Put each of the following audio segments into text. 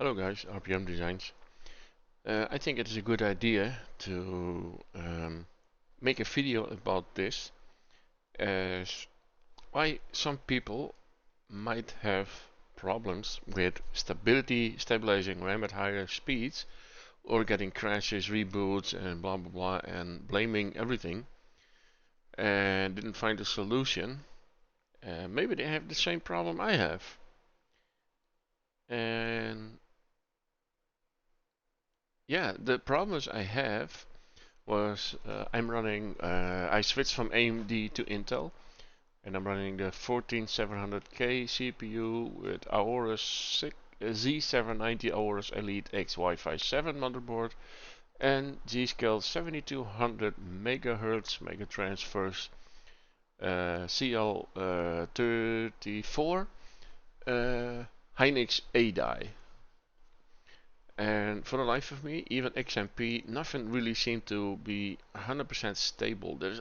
Hello guys, RPM Designs. I think it is a good idea to make a video about this, as why some people might have problems with stabilizing RAM at higher speeds, or getting crashes, reboots, and blah blah blah, and blaming everything, and didn't find a solution. Maybe they have the same problem I have, and yeah, the problems I have was I switched from AMD to Intel, and I'm running the 14700K CPU with Z790 Aorus Elite X Wi-Fi 7 motherboard and G-Skill 7200 megahertz mega transfers CL34 Hynix A die. And for the life of me, even XMP, nothing really seemed to be 100% stable. There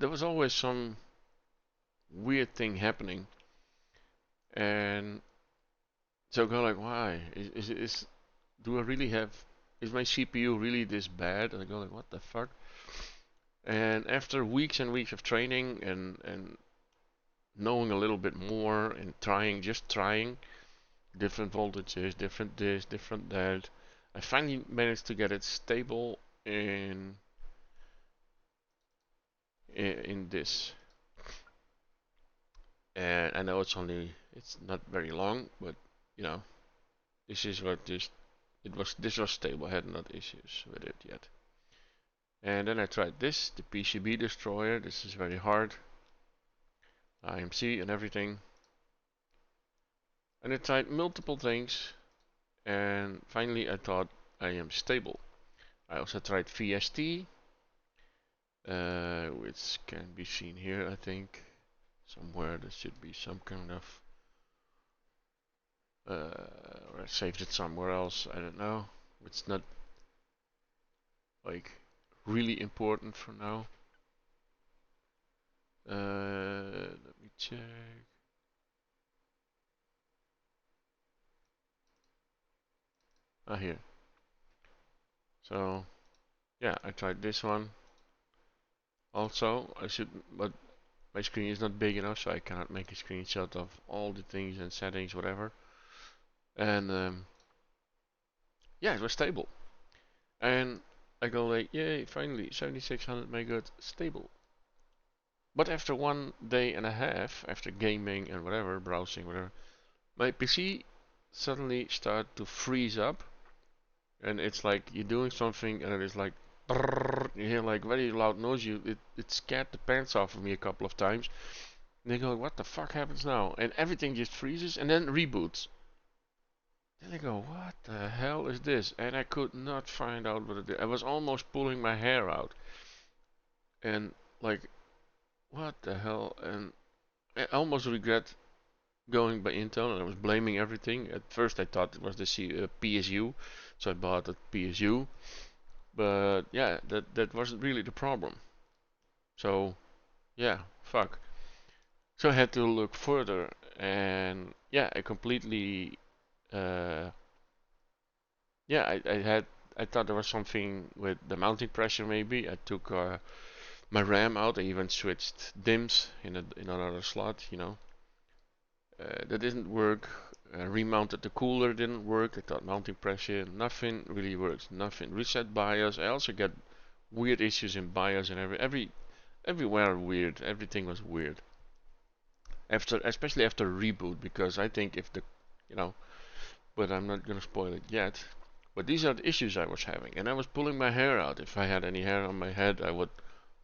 was always some weird thing happening, and so I go like, why? Do I really have? Is my CPU really this bad? And I go like, what the fuck? And after weeks and weeks of training and knowing a little bit more and just trying different voltages, different this, different that, I finally managed to get it stable in this. And I know it's not very long, but you know, this is what this was stable. I had not issues with it yet. And then I tried the PCB destroyer. This is very hard. IMC and everything. And I tried multiple things, and finally I thought I am stable. I also tried VST, which can be seen here, I think. Somewhere there should be some kind of or I saved it somewhere else, I don't know. It's not like really important for now. Let me check. Here. So yeah, I tried this one. Also, but my screen is not big enough, so I cannot make a screenshot of all the things and settings, whatever. And yeah, it was stable. And I go like, yay, finally, 7600 megahertz stable. But after 1 day and a half, after gaming and whatever, browsing, whatever, my PC suddenly started to freeze up, and it's like you're doing something, and it is like, you hear like very loud noise. It scared the pants off of me a couple of times. And they go, what the fuck happens now? And everything just freezes and then reboots. Then I go, what the hell is this? And I could not find out what it is. I was almost pulling my hair out. And like, what the hell? And I almost regret going by Intel, and I was blaming everything. At first I thought it was the PSU, so I bought a PSU. But yeah, that wasn't really the problem. So yeah, fuck. So I had to look further, and yeah, I completely uh, yeah, I thought there was something with the mounting pressure maybe. I took my RAM out. I even switched DIMMs in another slot, you know. That didn't work. Remounted the cooler, didn't work. I thought mounting pressure, nothing really works. Nothing. Reset BIOS. I also get weird issues in BIOS, and everywhere weird. Everything was weird. Especially after reboot, because I think if the, you know, but I'm not gonna spoil it yet. But these are the issues I was having, and I was pulling my hair out. If I had any hair on my head, I would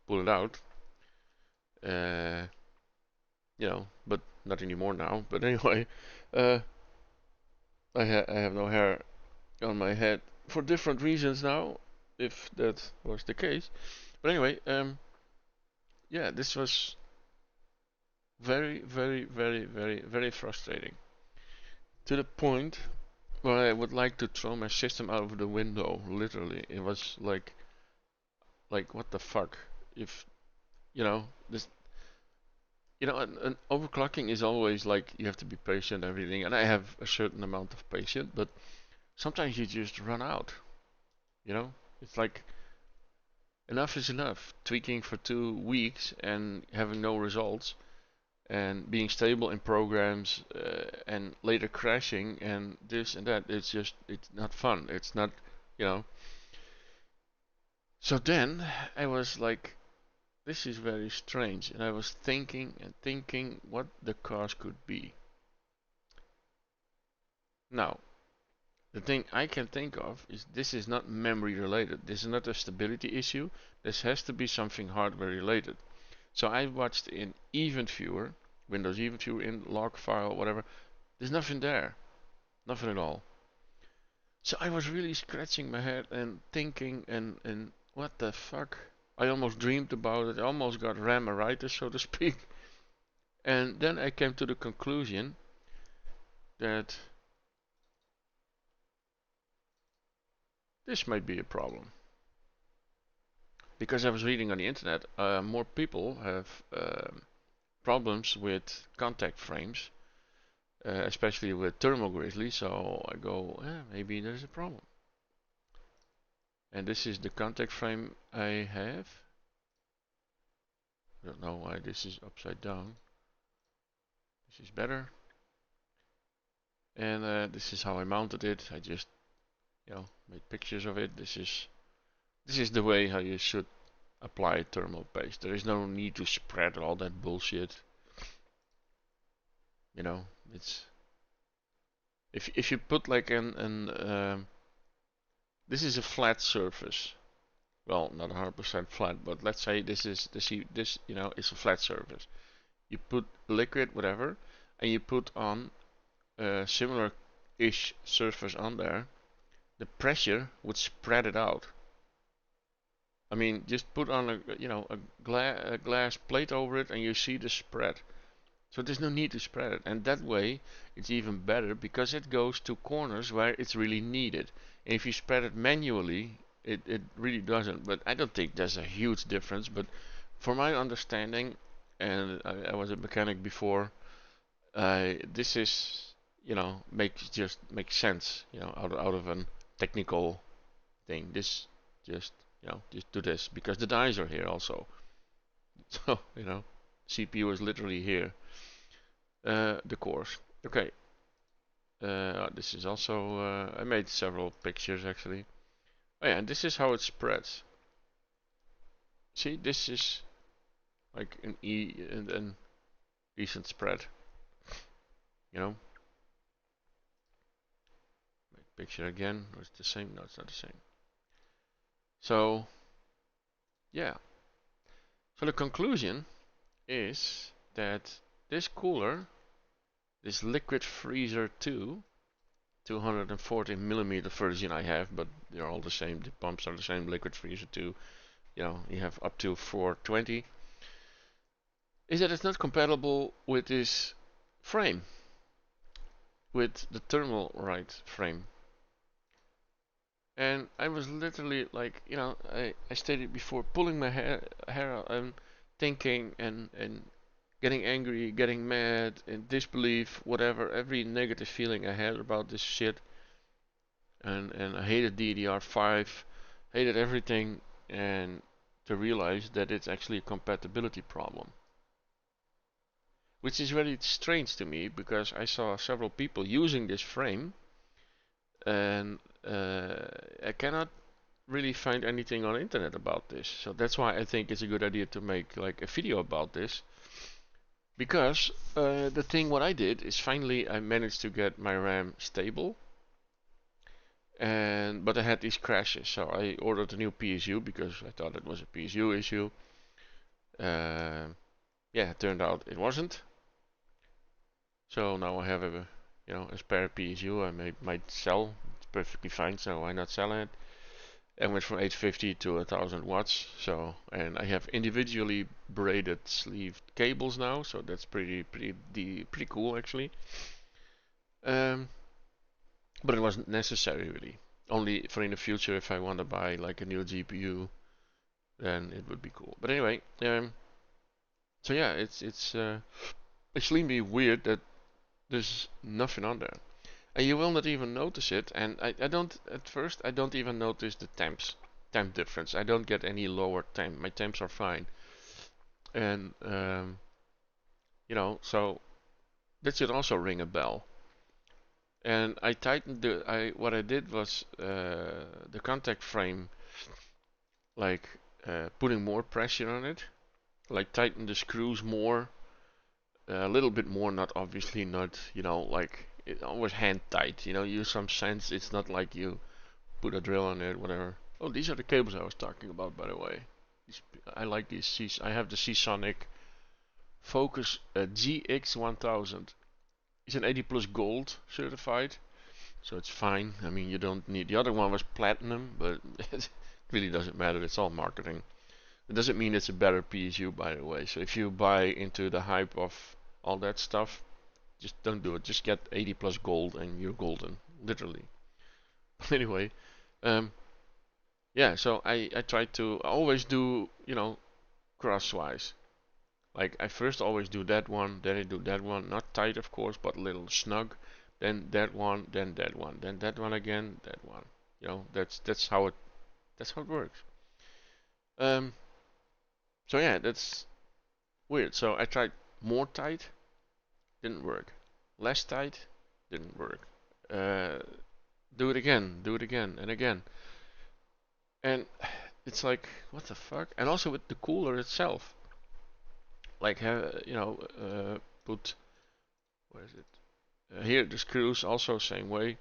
pull it out. Uh, but not anymore now. But anyway, uh, I have no hair on my head for different reasons now, if that was the case. But anyway, yeah, this was very, very, very, very, very frustrating, to the point where I would like to throw my system out of the window. Literally, it was like what the fuck? If this, you know, and overclocking is always like you have to be patient and everything, and I have a certain amount of patience, but sometimes you just run out. You know, it's like enough is enough. Tweaking for 2 weeks and having no results, and being stable in programs, and later crashing and this and that. It's not fun. It's not, you know. So then I was like, this is very strange, and I was thinking and thinking what the cause could be. Now, the thing I can think of is this is not memory related. This is not a stability issue. This has to be something hardware related. So I watched in Event Viewer, Windows Event Viewer, in log file, whatever. There's nothing there. Nothing at all. So I was really scratching my head and thinking and what the fuck? I almost dreamed about it. I almost got ramaritis, so to speak. And then I came to the conclusion that this might be a problem. Because I was reading on the internet, more people have problems with contact frames, especially with thermal grizzly. So I go, maybe there's a problem. And this is the contact frame I have. I don't know why this is upside down. This is better. And this is how I mounted it. I just, made pictures of it. This is the way how you should apply thermal paste. There is no need to spread all that bullshit. You know, it's if you put like this is a flat surface. Well, not 100% flat, but let's say this is this it's a flat surface. You put liquid whatever, and you put on a similar-ish surface on there. The pressure would spread it out. I mean, just put on a glass plate over it, and you see the spread. So there's no need to spread it, and that way it's even better because it goes to corners where it's really needed. And if you spread it manually, it really doesn't. But I don't think there's a huge difference. But for my understanding, and I was a mechanic before, this is makes sense, out of a technical thing. This just do this because the dies are here also. So CPU is literally here. The cores. Okay. This is also I made several pictures actually. Oh yeah, and this is how it spreads. See, this is like an an decent spread. You know. Make picture again. Or it's the same? No, it's not the same. So yeah. So the conclusion is that this cooler, this Liquid Freezer 2, 240 millimeter version I have, but they're all the same. The pumps are the same. Liquid Freezer 2, you have up to 420. Is that it's not compatible with this frame, with the Thermalright frame. And I was literally like, I stated before, pulling my hair out and thinking and getting angry, getting mad, and disbelief, whatever, every negative feeling I had about this shit. And I hated DDR5, hated everything, and to realize that it's actually a compatibility problem. Which is very strange to me because I saw several people using this frame, and I cannot really find anything on the internet about this. So that's why I think it's a good idea to make like a video about this. Because the thing what I did is finally I managed to get my RAM stable, but I had these crashes. So I ordered a new PSU because I thought it was a PSU issue. Yeah, it turned out it wasn't. So now I have a spare PSU I might sell. It's perfectly fine, so why not sell it? I went from 850 to 1000 watts. So, and I have individually braided sleeved cables now, so that's pretty cool actually. But it wasn't necessary really. Only for in the future if I want to buy like a new GPU, then it would be cool. But anyway, So yeah, it's extremely weird that there's nothing on there. And you will not even notice it. And I don't, at first, I don't even notice the temp difference. I don't get any lower temp. My temps are fine. And, so that should also ring a bell. And I tightened what I did was the contact frame, like putting more pressure on it, like tighten the screws more, a little bit more, not obviously not, like it always hand tight, use some sense. It's not like you put a drill on it, whatever. Oh, these are the cables I was talking about, by the way. I like these. I have the Seasonic Focus GX1000. It's an 80 plus gold certified, so it's fine. I mean, you don't need. The other one was platinum, but it really doesn't matter. It's all marketing. It doesn't mean it's a better PSU, by the way. So if you buy into the hype of all that stuff, just don't do it. Just get 80 plus gold and you're golden, literally. But anyway, um, yeah. So I try to always do crosswise. Like I first always do that one, then I do that one, not tight of course, but a little snug. Then that one, then that one, then that one again, that one. That's how it works. Um, so yeah, that's weird. So I tried more tight, didn't work. Less tight, didn't work. Uh, do it again, and again. And it's like, what the fuck? And also with the cooler itself, like, put, where is it? Here, the screws also same way,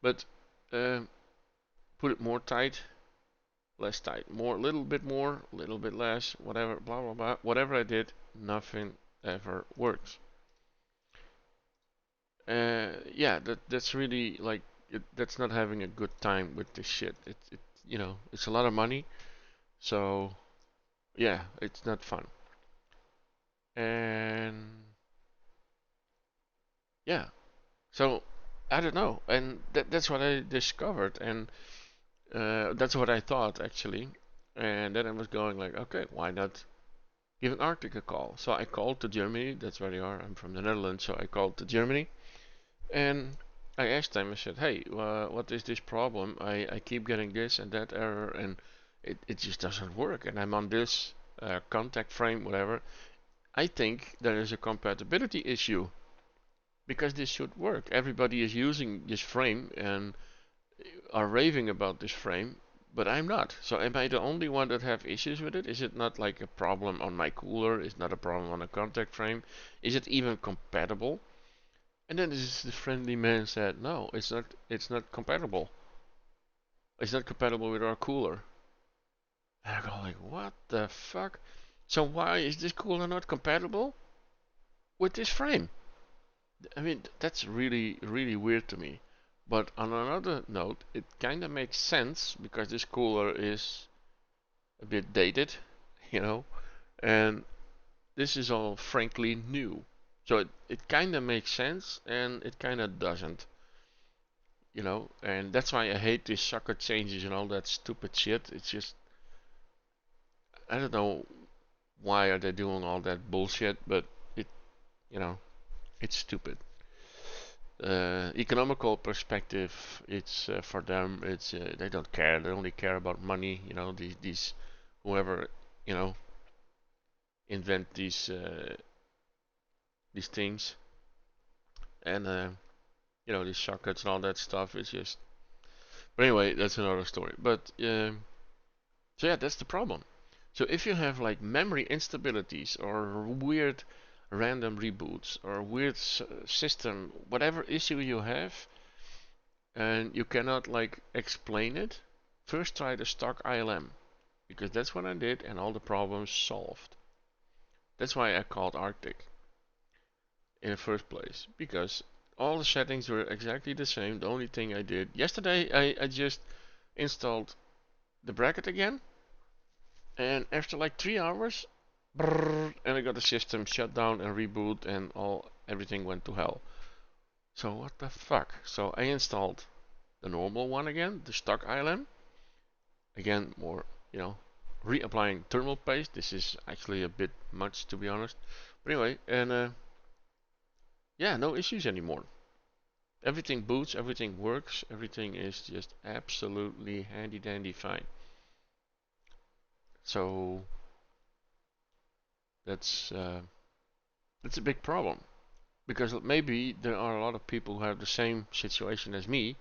but uh, put it more tight, less tight, more, little bit more, little bit less, whatever, blah blah blah. Whatever I did, nothing ever works. Yeah, that's really like that's not having a good time with this shit. It's a lot of money, so yeah, it's not fun. And yeah, so I don't know, and that's what I discovered, and that's what I thought actually. And then I was going like, okay, why not give an Arctic a call? So I called to Germany. That's where they are. I'm from the Netherlands, so I called to Germany, and I asked them. I said, hey, what is this problem? I keep getting this and that error, and it just doesn't work. And I'm on this contact frame, whatever. I think there is a compatibility issue because this should work. Everybody is using this frame and are raving about this frame, but I'm not. So am I the only one that have issues with it? Is it not like a problem on my cooler? Is it not a problem on the contact frame? Is it even compatible? And then this friendly man said, no, it's not compatible. It's not compatible with our cooler. And I go like, what the fuck? So why is this cooler not compatible with this frame? I mean, that's really, really weird to me. But on another note, it kind of makes sense because this cooler is a bit dated, you know, and this is all frankly new. So it kind of makes sense and it kind of doesn't, and that's why I hate these socket changes and all that stupid shit. It's just, I don't know why are they doing all that bullshit, but it, you know, it's stupid. Economical perspective, it's for them. It's they don't care. They only care about money. These whoever you know invent these things, and these shortcuts and all that stuff is just. But anyway, that's another story. But so yeah, that's the problem. So if you have like memory instabilities or weird random reboots or weird system, whatever issue you have, and you cannot like explain it, first try the stock ILM because that's what I did and all the problems solved. That's why I called Arctic in the first place because all the settings were exactly the same. The only thing I did yesterday, I just installed the bracket again, and after like 3 hours, brrr, and I got the system shut down and reboot, and everything went to hell. So what the fuck? So I installed the normal one again, the stock ILM. Again, more, you know, reapplying thermal paste. This is actually a bit much, to be honest. But anyway, and yeah, no issues anymore. Everything boots, everything works, everything is just absolutely handy dandy fine. So that's that's a big problem, because maybe there are a lot of people who have the same situation as me,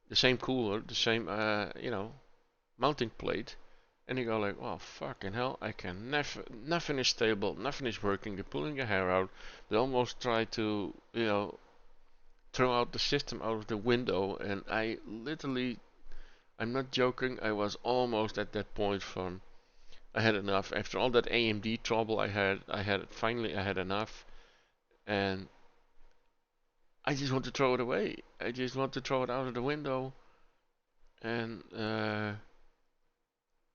the same cooler, the same mounting plate, and you go like, well, fucking hell, I can never, nothing is stable, nothing is working. They're pulling your hair out. They almost try to throw out the system out of the window, and I literally, I'm not joking, I was almost at that point from I had enough. After all that AMD trouble finally I had enough, and I just want to throw it away. I just want to throw it out of the window, and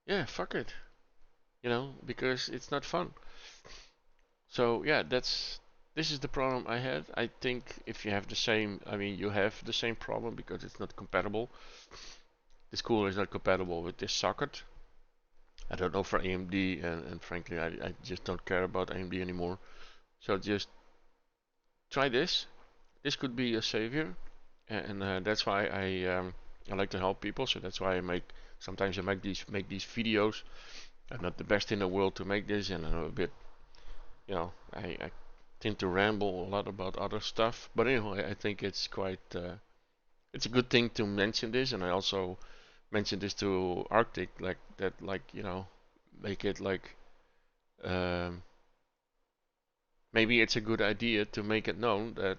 yeah, fuck it, because it's not fun. So yeah, this is the problem I had. I think if you have the same, I mean, you have the same problem because it's not compatible. This cooler is not compatible with this socket. I don't know for AMD, and frankly, I just don't care about AMD anymore. So just try this. This could be a savior, and that's why I like to help people. So that's why sometimes I make these videos. I'm not the best in the world to make this, and I'm a bit, I tend to ramble a lot about other stuff. But anyway, I think it's quite it's a good thing to mention this, and I also mentioned this to Arctic, like that, like make it like um, maybe it's a good idea to make it known that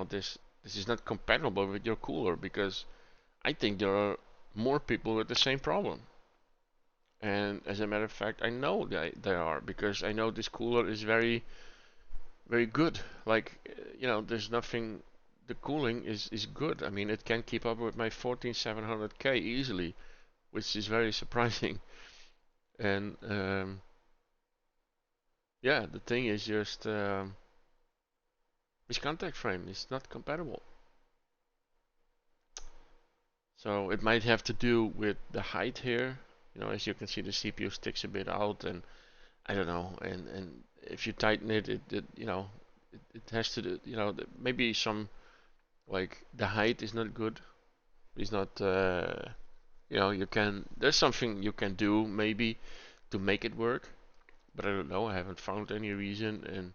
this is not compatible with your cooler, because I think there are more people with the same problem. And as a matter of fact, I know that there are, because I know this cooler is very, very good. Like, there's nothing. The cooling is good. I mean, it can keep up with my 14700K easily, which is very surprising. And yeah, the thing is just this contact frame is not compatible. So it might have to do with the height here. As you can see, the CPU sticks a bit out, and I don't know. And if you tighten it, it has to do. Maybe some, like, the height is not good. It's not. There's something you can do maybe to make it work, but I don't know. I haven't found any reason, and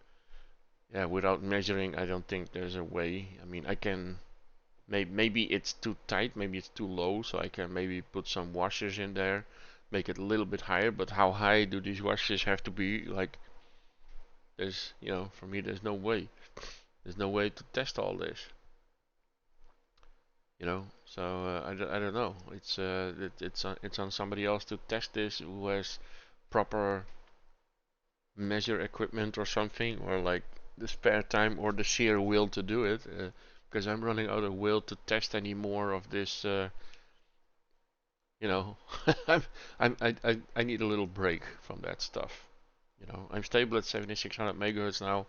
yeah, without measuring, I don't think there's a way. I mean, I can. Maybe it's too tight, maybe it's too low, so I can maybe put some washers in there, make it a little bit higher. But how high do these washers have to be? Like, for me, there's no way. There's no way to test all this. So I don't know. It's on somebody else to test this, who has proper measure equipment or something, or like the spare time or the sheer will to do it. Because I'm running out of will to test any more of this. You know, I need a little break from that stuff. I'm stable at 7600 megahertz now,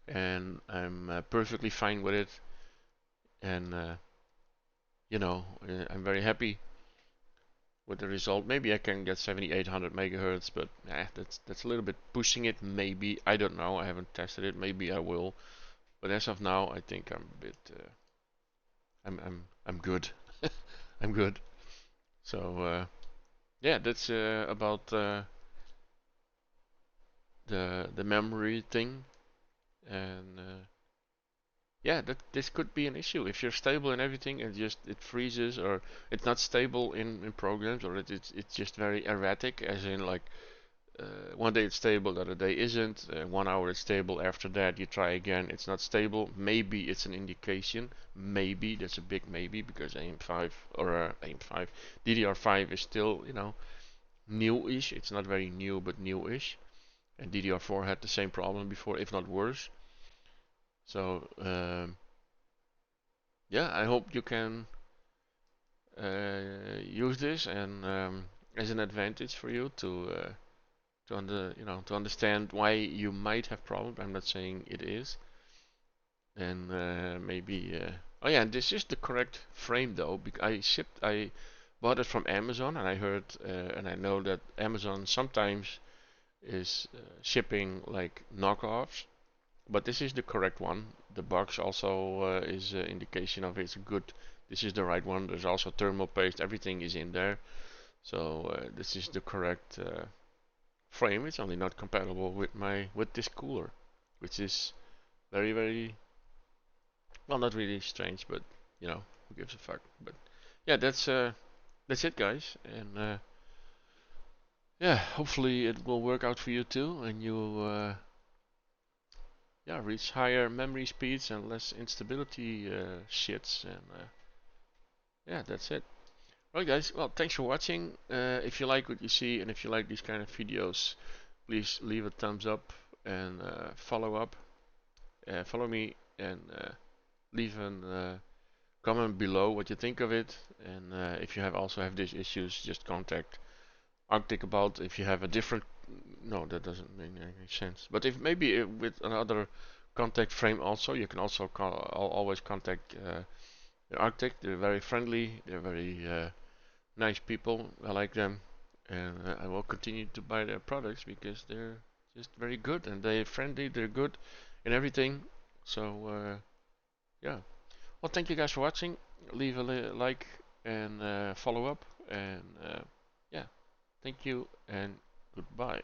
and I'm perfectly fine with it. And I'm very happy with the result. Maybe I can get 7800 megahertz, but that's a little bit pushing it. Maybe, I don't know. I haven't tested it. Maybe I will. But as of now, I think I'm a bit. I'm good. I'm good. So yeah, that's about the memory thing, and yeah, this could be an issue if you're stable in everything and just it freezes, or it's not stable in programs, or it's just very erratic, as in like one day it's stable, the other day isn't. 1 hour it's stable. After that, you try again, it's not stable. Maybe it's an indication. Maybe that's a big maybe, because AM5 or AM5 DDR5 is still newish. It's not very new, but newish. And DDR4 had the same problem before, if not worse. So yeah, I hope you can use this, and as an advantage for you to understand why you might have problems. I'm not saying it is, and maybe. Oh yeah, and this is the correct frame though. I bought it from Amazon, and I heard and I know that Amazon sometimes is shipping like knockoffs, but this is the correct one. The box also is an indication of it's good. This is the right one. There's also thermal paste. Everything is in there. So this is the correct frame. It's only not compatible with this cooler, which is very well, not really strange, but you know, who gives a fuck. But yeah, that's it, guys, and yeah, hopefully it will work out for you too, and you yeah, reach higher memory speeds and less instability shits, and yeah, that's it. Alright, guys, well, thanks for watching. If you like what you see and if you like these kind of videos, please leave a thumbs up and follow me, and leave a comment below what you think of it. And if you also have these issues, just contact Arctic about if you have a different. No, that doesn't make any sense. But if maybe with another contact frame also, you can also always contact Arctic. They're very friendly. They're very nice people. I like them, and I will continue to buy their products because they're just very good and they're friendly. They're good and everything. So yeah. Well, thank you guys for watching. Leave a like and follow up, and yeah, thank you and goodbye.